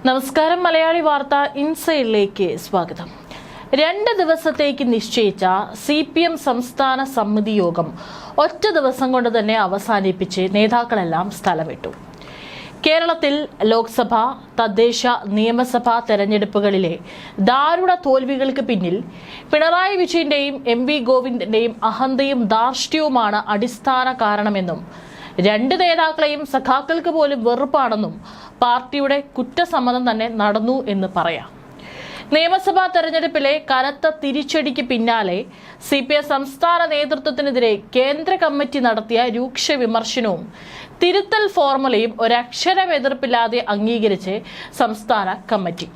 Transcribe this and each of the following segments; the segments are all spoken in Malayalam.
നമസ്കാരം. മലയാളി വാർത്ത ഇൻസൈഡിലേക്ക് സ്വാഗതം. 2 ദിവസത്തേക്ക് നിശ്ചയിച്ച CPM സംസ്ഥാന സമിതി യോഗം ഒറ്റ ദിവസം കൊണ്ട് തന്നെ അവസാനിപ്പിച്ച് നേതാക്കളെല്ലാം സ്ഥലം വിട്ടു. കേരളത്തിൽ ലോക്സഭ, തദ്ദേശ, നിയമസഭാ തെരഞ്ഞെടുപ്പുകളിലെ ദാരുണ തോൽവികൾക്ക് പിന്നിൽ പിണറായി വിജയന്റെയും MV ഗോവിന്ദന്റെയും അഹന്തയും ധാർഷ്ട്യവുമാണ് അടിസ്ഥാന കാരണമെന്നും 2 നേതാക്കളെയും സഖാക്കൾക്ക് പോലും വെറുപ്പാണെന്നും പാർട്ടിയുടെ കുറ്റസമ്മതം തന്നെ നടന്നു എന്ന് പറയാം. നിയമസഭാ തെരഞ്ഞെടുപ്പിലെ കനത്ത തിരിച്ചടിക്ക് പിന്നാലെ CPM സംസ്ഥാന നേതൃത്വത്തിനെതിരെ കേന്ദ്ര കമ്മിറ്റി നടത്തിയ രൂക്ഷ വിമർശനവും തിരുത്തൽ ഫോർമുലയും ഒരക്ഷരം എതിർപ്പില്ലാതെ അംഗീകരിച്ച് സംസ്ഥാന കമ്മിറ്റി.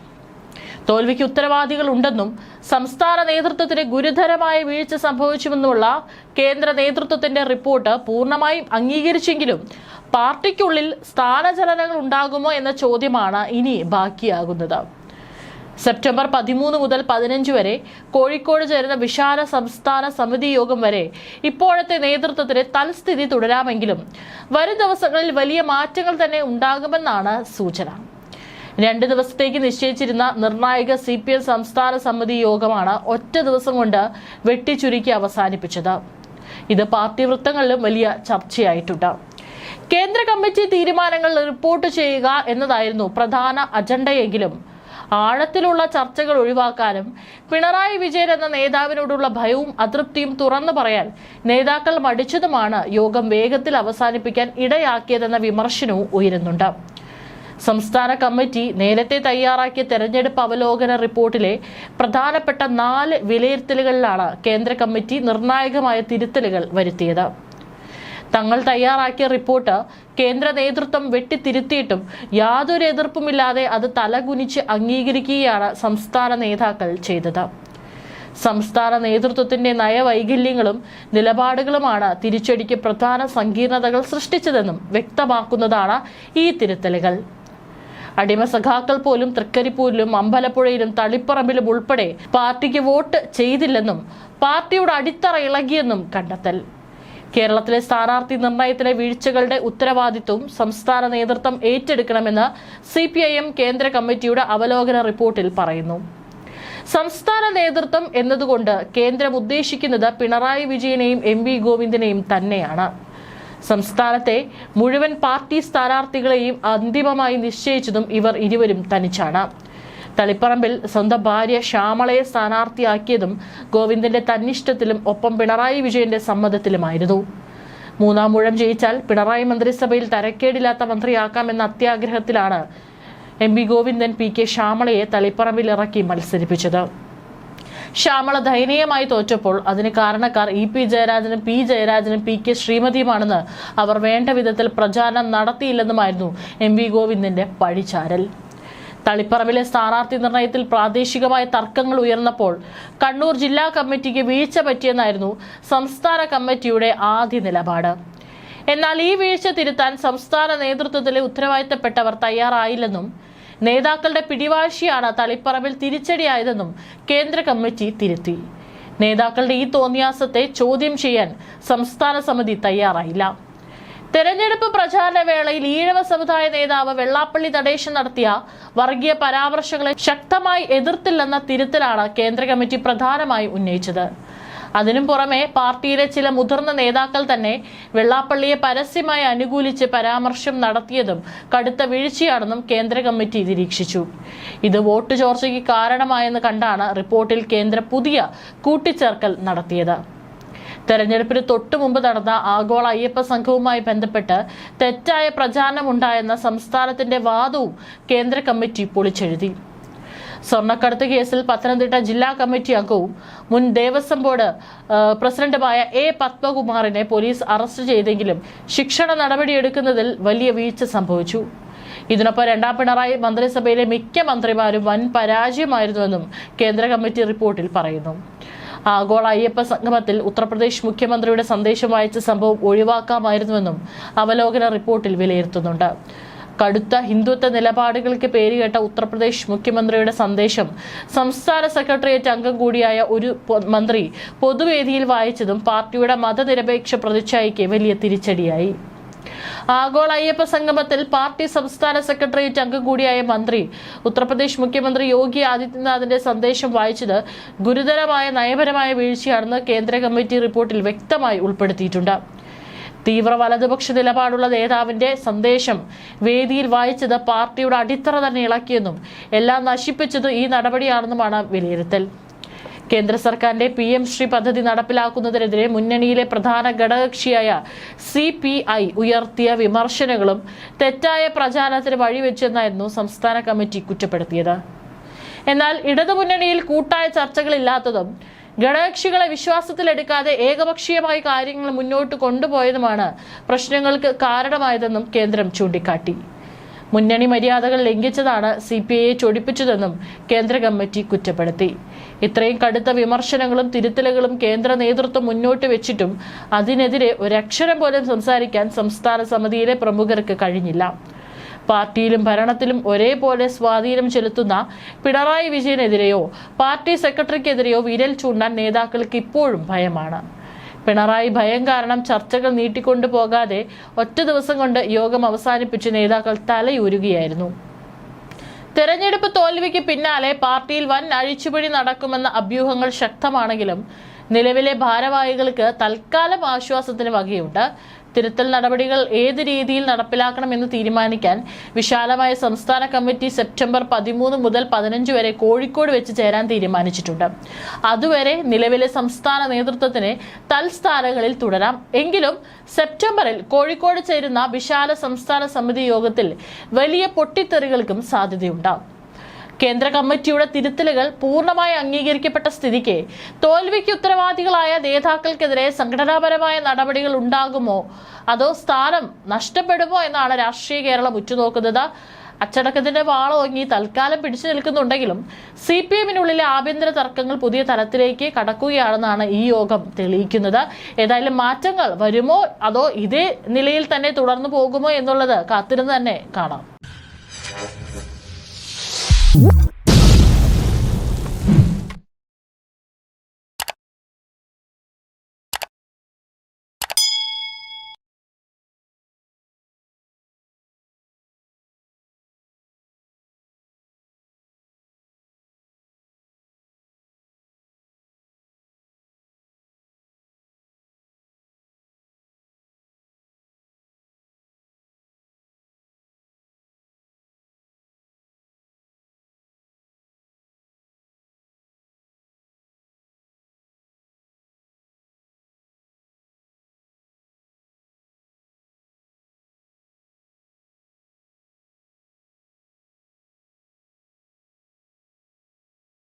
തോൽവിക്ക് ഉത്തരവാദികൾ ഉണ്ടെന്നും സംസ്ഥാന നേതൃത്വത്തിന് ഗുരുതരമായ വീഴ്ച സംഭവിച്ചുവെന്നുമുള്ള കേന്ദ്ര നേതൃത്വത്തിന്റെ റിപ്പോർട്ട് പൂർണ്ണമായും അംഗീകരിച്ചെങ്കിലും പാർട്ടിക്കുള്ളിൽ സ്ഥാനചലനങ്ങൾ ഉണ്ടാകുമോ എന്ന ചോദ്യമാണ് ഇനി ബാക്കിയാകുന്നത്. സെപ്റ്റംബർ 13 മുതൽ 15 വരെ കോഴിക്കോട് ചേരുന്ന വിശാല സംസ്ഥാന സമിതി യോഗം വരെ ഇപ്പോഴത്തെ നേതൃത്വത്തിന് തൽസ്ഥിതി തുടരാമെങ്കിലും വരും ദിവസങ്ങളിൽ വലിയ മാറ്റങ്ങൾ തന്നെ ഉണ്ടാകുമെന്നാണ് സൂചന. 2 ദിവസത്തേക്ക് നിശ്ചയിച്ചിരുന്ന നിർണായക CPM സംസ്ഥാന സമിതി യോഗമാണ് ഒറ്റ ദിവസം കൊണ്ട് വെട്ടിച്ചുരുക്കി അവസാനിപ്പിച്ചത്. ഇത് പാർട്ടി വൃത്തങ്ങളിലും വലിയ ചർച്ചയായിട്ടുണ്ട്. കേന്ദ്ര കമ്മിറ്റി തീരുമാനങ്ങൾ റിപ്പോർട്ട് ചെയ്യുക എന്നതായിരുന്നു പ്രധാന അജണ്ടയെങ്കിലും ആഴത്തിലുള്ള ചർച്ചകൾ ഒഴിവാക്കാനും പിണറായി വിജയൻ എന്ന നേതാവിനോടുള്ള ഭയവും അതൃപ്തിയും തുറന്നു പറയാൻ നേതാക്കൾ മടിച്ചതുമാണ് യോഗം വേഗത്തിൽ അവസാനിപ്പിക്കാൻ ഇടയാക്കിയതെന്ന വിമർശനവും ഉയരുന്നുണ്ട്. സംസ്ഥാന കമ്മിറ്റി നേരത്തെ തയ്യാറാക്കിയ തെരഞ്ഞെടുപ്പ് അവലോകന റിപ്പോർട്ടിലെ പ്രധാനപ്പെട്ട 4 വിലയിരുത്തലുകളിലാണ് കേന്ദ്ര കമ്മിറ്റി നിർണായകമായ തിരുത്തലുകൾ വരുത്തിയത്. തങ്ങൾ തയ്യാറാക്കിയ റിപ്പോർട്ട് കേന്ദ്ര നേതൃത്വം വെട്ടിത്തിരുത്തിയിട്ടും യാതൊരു എതിർപ്പുമില്ലാതെ അത് തലകുനിച്ച് അംഗീകരിക്കുകയാണ് സംസ്ഥാന നേതാക്കൾ ചെയ്തത്. സംസ്ഥാന നേതൃത്വത്തിന്റെ നയവൈകല്യങ്ങളും നിലപാടുകളുമാണ് തിരിച്ചടിക്ക് പ്രധാന സങ്കീർണതകൾ സൃഷ്ടിച്ചതെന്നും വ്യക്തമാക്കുന്നതാണ് ഈ തിരുത്തലുകൾ. അടിമ സഖാക്കൾ പോലും തൃക്കരിപ്പൂരിലും അമ്പലപ്പുഴയിലും തളിപ്പറമ്പിലും ഉൾപ്പെടെ പാർട്ടിക്ക് വോട്ട് ചെയ്തില്ലെന്നും പാർട്ടിയുടെ അടിത്തറ ഇളകിയെന്നും കണ്ടെത്തൽ. കേരളത്തിലെ സ്ഥാനാർത്ഥി നിർണയത്തിലെ വീഴ്ചകളുടെ ഉത്തരവാദിത്വം സംസ്ഥാന നേതൃത്വം ഏറ്റെടുക്കണമെന്ന് CPIM കേന്ദ്ര കമ്മിറ്റിയുടെ അവലോകന റിപ്പോർട്ടിൽ പറയുന്നു. സംസ്ഥാന നേതൃത്വം എന്നതുകൊണ്ട് കേന്ദ്രം ഉദ്ദേശിക്കുന്നത് പിണറായി വിജയനെയും MV ഗോവിന്ദനെയും തന്നെയാണ്. സംസ്ഥാനത്തെ മുഴുവൻ പാർട്ടി സ്ഥാനാർത്ഥികളെയും അന്തിമമായി നിശ്ചയിച്ചതും ഇവർ ഇരുവരും തനിച്ചാണ്. തളിപ്പറമ്പിൽ സ്വന്തം ഭാര്യ ശ്യാമളയെ സ്ഥാനാർത്ഥിയാക്കിയതും ഗോവിന്ദന്റെ തന്നിഷ്ടത്തിലും ഒപ്പം പിണറായി വിജയന്റെ സമ്മതത്തിലുമായിരുന്നു. 3-ാം ഊഴം ജയിച്ചാൽ പിണറായി മന്ത്രിസഭയിൽ തരക്കേടില്ലാത്ത മന്ത്രിയാക്കാമെന്ന അത്യാഗ്രഹത്തിലാണ് MV ഗോവിന്ദൻ PK ശ്യാമളയെ തളിപ്പറമ്പിൽ ഇറക്കി മത്സരിപ്പിച്ചത്. ശ്യാമള ദയനീയമായി തോറ്റപ്പോൾ അതിന് കാരണക്കാർ EP ജയരാജനും P ജയരാജനും PK ശ്രീമതിയുമാണെന്ന് അവർ വേണ്ട വിധത്തിൽ പ്രചാരണം നടത്തിയില്ലെന്നുമായിരുന്നു MV ഗോവിന്ദന്റെ പഴിചാരൽ. തളിപ്പറമ്പിലെ സ്ഥാനാർത്ഥി നിർണയത്തിൽ പ്രാദേശികമായ തർക്കങ്ങൾ ഉയർന്നപ്പോൾ കണ്ണൂർ ജില്ലാ കമ്മിറ്റിക്ക് വീഴ്ച പറ്റിയെന്നായിരുന്നു സംസ്ഥാന കമ്മിറ്റിയുടെ ആദ്യ നിലപാട്. എന്നാൽ ഈ വീഴ്ച തിരുത്താൻ സംസ്ഥാന നേതൃത്വത്തിലെ ഉത്തരവാദിത്തപ്പെട്ടവർ തയ്യാറായില്ലെന്നും നേതാക്കളുടെ പിടിവാശിയാണ് തളിപ്പറമ്പിൽ തിരിച്ചടിയായതെന്നും കേന്ദ്ര കമ്മിറ്റി തിരുത്തി. നേതാക്കളുടെ ഈ തോന്നിയാസത്തെ ചോദ്യം ചെയ്യാൻ സംസ്ഥാന സമിതി തയ്യാറായില്ല. തെരഞ്ഞെടുപ്പ് പ്രചാരണ വേളയിൽ ഈഴവ സമുദായ നേതാവ് വെള്ളാപ്പള്ളി നടേശൻ നടത്തിയ വർഗീയ പരാമർശങ്ങളെ ശക്തമായി എതിർത്തില്ലെന്ന തിരുത്തലാണ് കേന്ദ്ര കമ്മിറ്റി പ്രധാനമായും ഉന്നയിച്ചത്. അതിനും പുറമെ പാർട്ടിയിലെ ചില മുതിർന്ന നേതാക്കൾ തന്നെ വെള്ളാപ്പള്ളിയെ പരസ്യമായി അനുകൂലിച്ച് പരാമർശം നടത്തിയതും കടുത്ത വീഴ്ചയാണെന്നും കേന്ദ്ര കമ്മിറ്റി നിരീക്ഷിച്ചു. ഇത് വോട്ട് ചോർച്ചയ്ക്ക് കാരണമായെന്ന് കണ്ടാണ് റിപ്പോർട്ടിൽ കേന്ദ്രം പുതിയ കൂട്ടിച്ചേർക്കൽ നടത്തിയത്. തെരഞ്ഞെടുപ്പിന് തൊട്ടു മുമ്പ് നടന്ന ആഗോള അയ്യപ്പ സംഘവുമായി ബന്ധപ്പെട്ട് തെറ്റായ പ്രചാരണം ഉണ്ടായെന്ന സംസ്ഥാനത്തിന്റെ വാദവും കേന്ദ്ര കമ്മിറ്റി പൊളിച്ചെഴുതി. സ്വർണ്ണക്കടത്ത് കേസിൽ പത്തനംതിട്ട ജില്ലാ കമ്മിറ്റി അംഗവും മുൻ ദേവസ്വം ബോർഡ് പ്രസിഡന്റുമായ A പത്മകുമാറിനെ പോലീസ് അറസ്റ്റ് ചെയ്തെങ്കിലും ശിക്ഷണ നടപടിയെടുക്കുന്നതിൽ വലിയ വീഴ്ച സംഭവിച്ചു. ഇതിനൊപ്പം 2ാം പിണറായി മന്ത്രിസഭയിലെ മിക്ക മന്ത്രിമാരും വൻ പരാജയമായിരുന്നുവെന്നും കേന്ദ്ര കമ്മിറ്റി റിപ്പോർട്ടിൽ പറയുന്നു. ആഗോള അയ്യപ്പ സംഗമത്തിൽ ഉത്തർപ്രദേശ് മുഖ്യമന്ത്രിയുടെ സന്ദേശം വായിച്ച സംഭവം ഒഴിവാക്കാമായിരുന്നുവെന്നും അവലോകന റിപ്പോർട്ടിൽ വിലയിരുത്തുന്നുണ്ട്. കടുത്ത ഹിന്ദുത്വ നിലപാടുകൾക്ക് പേരുകേട്ട ഉത്തർപ്രദേശ് മുഖ്യമന്ത്രിയുടെ സന്ദേശം സംസ്ഥാന സെക്രട്ടേറിയറ്റ് അംഗം കൂടിയായ ഒരു മന്ത്രി പൊതുവേദിയിൽ വായിച്ചതും പാർട്ടിയുടെ മതനിരപേക്ഷ പ്രതിച്ഛായയ്ക്ക് വലിയ തിരിച്ചടിയായി. ആഗോള അയ്യപ്പ സംഗമത്തിൽ പാർട്ടി സംസ്ഥാന സെക്രട്ടേറിയറ്റ് അംഗം കൂടിയായ മന്ത്രി ഉത്തർപ്രദേശ് മുഖ്യമന്ത്രി യോഗി ആദിത്യനാഥിന്റെ സന്ദേശം വായിച്ചത് ഗുരുതരമായ നയപരമായ വീഴ്ചയാണെന്ന് കേന്ദ്ര കമ്മിറ്റി റിപ്പോർട്ടിൽ വ്യക്തമായി ഉൾപ്പെടുത്തിയിട്ടുണ്ട്. തീവ്ര വലതുപക്ഷ നിലപാടുള്ള നേതാവിന്റെ സന്ദേശം വേദിയിൽ വായിച്ചത് പാർട്ടിയുടെ അടിത്തറ തന്നെ ഇളക്കിയെന്നും എല്ലാം നശിപ്പിച്ചത് ഈ നടപടിയാണെന്നുമാണ് വിലയിരുത്തൽ. കേന്ദ്ര സർക്കാരിന്റെ PM ശ്രീ പദ്ധതി നടപ്പിലാക്കുന്നതിനെതിരെ മുന്നണിയിലെ പ്രധാന ഘടകകക്ഷിയായ CPI ഉയർത്തിയ വിമർശനങ്ങളും തെറ്റായ പ്രചാരണത്തിന് വഴിവെച്ചെന്നായിരുന്നു സംസ്ഥാന കമ്മിറ്റി കുറ്റപ്പെടുത്തിയത്. എന്നാൽ ഇടതുമുന്നണിയിൽ കൂട്ടായ ചർച്ചകളില്ലാത്തതും ഘടകകക്ഷികളെ വിശ്വാസത്തിലെടുക്കാതെ ഏകപക്ഷീയമായി കാര്യങ്ങൾ മുന്നോട്ട് കൊണ്ടുപോയതുമാണ് പ്രശ്നങ്ങൾക്ക് കാരണമായതെന്നും കേന്ദ്രം ചൂണ്ടിക്കാട്ടി. മുന്നണി മര്യാദകൾ ലംഘിച്ചതാണ് CPIയെ ചൊടിപ്പിച്ചതെന്നും കേന്ദ്ര കമ്മിറ്റി കുറ്റപ്പെടുത്തി. ഇത്രയും കടുത്ത വിമർശനങ്ങളും തിരുത്തലുകളും കേന്ദ്ര നേതൃത്വം മുന്നോട്ട് വെച്ചിട്ടും അതിനെതിരെ ഒരക്ഷരം പോലും സംസാരിക്കാൻ സംസ്ഥാന സമിതിയിലെ പ്രമുഖർക്ക് കഴിഞ്ഞില്ല. പാർട്ടിയിലും ഭരണത്തിലും ഒരേപോലെ സ്വാധീനം ചെലുത്തുന്ന പിണറായി വിജയനെതിരെയോ പാർട്ടി സെക്രട്ടറിക്കെതിരെയോ വിരൽ ചൂണ്ടാൻ നേതാക്കൾക്ക് ഇപ്പോഴും ഭയമാണ്. പിണറായി ഭയം കാരണം ചർച്ചകൾ നീട്ടിക്കൊണ്ടു പോകാതെ ഒറ്റ ദിവസം കൊണ്ട് യോഗം അവസാനിപ്പിച്ച് നേതാക്കൾ തലയൂരുകയായിരുന്നു. തെരഞ്ഞെടുപ്പ് തോൽവിക്ക് പിന്നാലെ പാർട്ടിയിൽ വൻ അഴിച്ചുപണി നടക്കുമെന്ന അഭ്യൂഹങ്ങൾ ശക്തമാണെങ്കിലും നിലവിലെ ഭാരവാഹികൾക്ക് തൽക്കാലം ആശ്വാസത്തിന് വകയുണ്ട്. തിരുത്തൽ നടപടികൾ ഏത് രീതിയിൽ നടപ്പിലാക്കണമെന്ന് തീരുമാനിക്കാൻ വിശാലമായ സംസ്ഥാന കമ്മിറ്റി സെപ്റ്റംബർ 13 മുതൽ 15 വരെ കോഴിക്കോട് വെച്ച് ചേരാൻ തീരുമാനിച്ചിട്ടുണ്ട്. അതുവരെ നിലവിലെ സംസ്ഥാന നേതൃത്വത്തിന് തൽസ്ഥാനങ്ങളിൽ തുടരാം. എങ്കിലും സെപ്റ്റംബറിൽ കോഴിക്കോട് ചേരുന്ന വിശാല സംസ്ഥാന സമിതി യോഗത്തിൽ വലിയ പൊട്ടിത്തെറികൾക്കും സാധ്യതയുണ്ടാകും. കേന്ദ്ര കമ്മിറ്റിയുടെ തിരുത്തലുകൾ പൂർണ്ണമായി അംഗീകരിക്കപ്പെട്ട സ്ഥിതിക്ക് തോൽവിക്ക് ഉത്തരവാദികളായ നേതാക്കൾക്കെതിരെ സംഘടനാപരമായ നടപടികൾ ഉണ്ടാകുമോ അതോ സ്ഥാനം നഷ്ടപ്പെടുമോ എന്നാണ് രാഷ്ട്രീയ കേരളം ഉറ്റുനോക്കുന്നത്. അച്ചടക്കത്തിന്റെ വാളോങ്ങി തൽക്കാലം പിടിച്ചു നിൽക്കുന്നുണ്ടെങ്കിലും CPMനുള്ളിലെ ആഭ്യന്തര തർക്കങ്ങൾ പുതിയ തലത്തിലേക്ക് കടക്കുകയാണെന്നാണ് ഈ യോഗം തെളിയിക്കുന്നത്. ഏതായാലും മാറ്റങ്ങൾ വരുമോ അതോ ഇതേ നിലയിൽ തന്നെ തുടർന്നു പോകുമോ എന്നുള്ളത് കാത്തിരുന്ന് തന്നെ കാണാം.